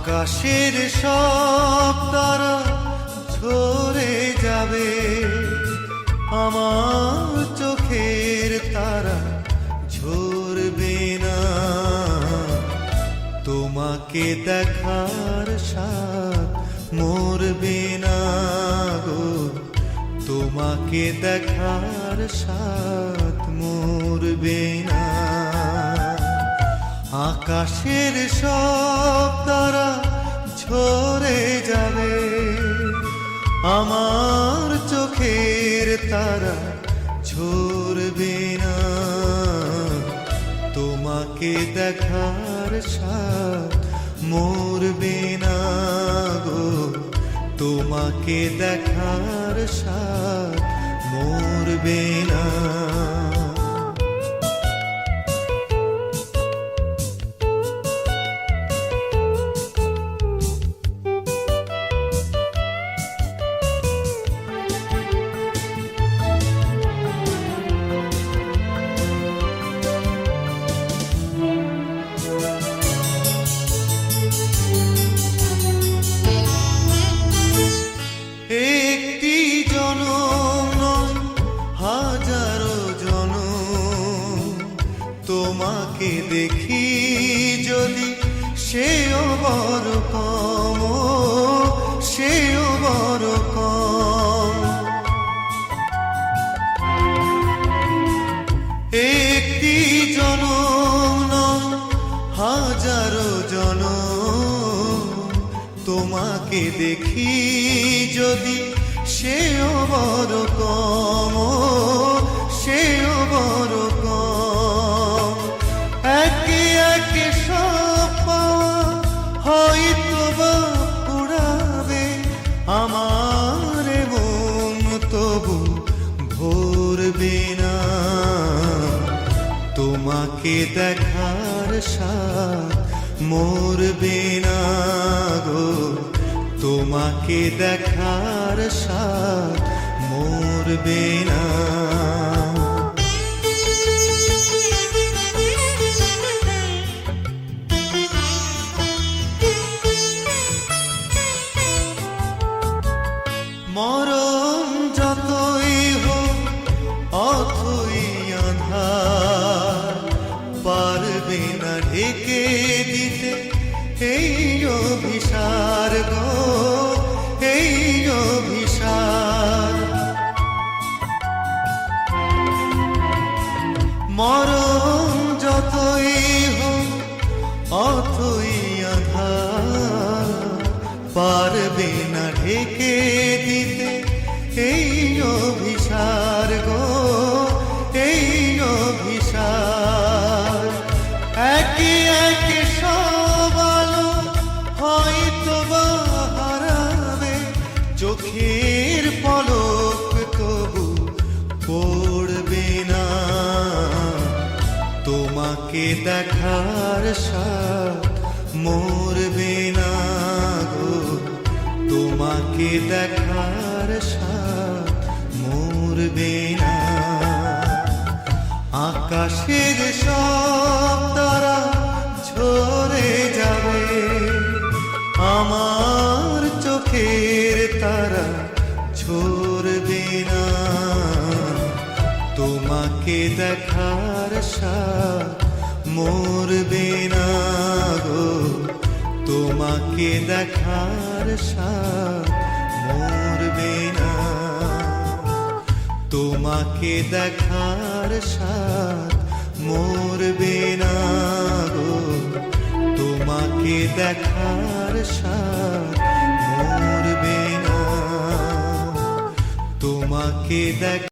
আকাশের সব তারা ঝরে যাবে, আমার চোখের তারা ঝরবে না। তোমাকে দেখার স্বাদ মরবে না গো, তোমাকে দেখার স্বাদ মরবে না। আকাশের সব তারা ঝরে যাবে, আমার চোখের তারা ঝরবে না। তোমাকে দেখার স্বাদ মরবে না গো, তোমাকে দেখার স্বাদ মরবে না। একটি জনম নয় হাজারো জনম, তোমাকে দেখি যদি সেও বড় কম, সেও বড় কম। একটি জনম নয় হাজারো জনম, তোমাকে দেখি যদি সেও বড় কম, সেও বড় কম। একে একে সব পাওয়া হয়তো বা পুরাবে আমার মন, তবু ভরবে না। তোমাকে দেখার স্বাদ মরবে না গো, তোমাকে দেখার স্বাদ মরবে না। মরণ যতই হোক অথই আঁধার, পারবে না ঢেকে দিতে এই অভিসার গো, এই অভিসার। মরণ যতই হোক অথই আঁধার, পারবে না ঢেকে দিতে এই অভিসার গো, এই অভিসার। একে একে সব আলো হয়তো বা হারাবে, চোখের পলক তবু পড়বে না। তোমাকে দেখার স্বাদ মরবে না গো, তোমাকে দেখার স্বাদ মরবে না। আকাশের সব তারা ঝরে যাবে, আমার চোখের তারা ঝরবে না। তোমাকে দেখার স্বাদ মরবে না গো, তোমাকে দেখার স্বাদ মরবে না। তোমাকে দেখার স্বাদ মরবে না গো, তোমাকে দেখার স্বাদ মরবে না। তোমাকে দেখ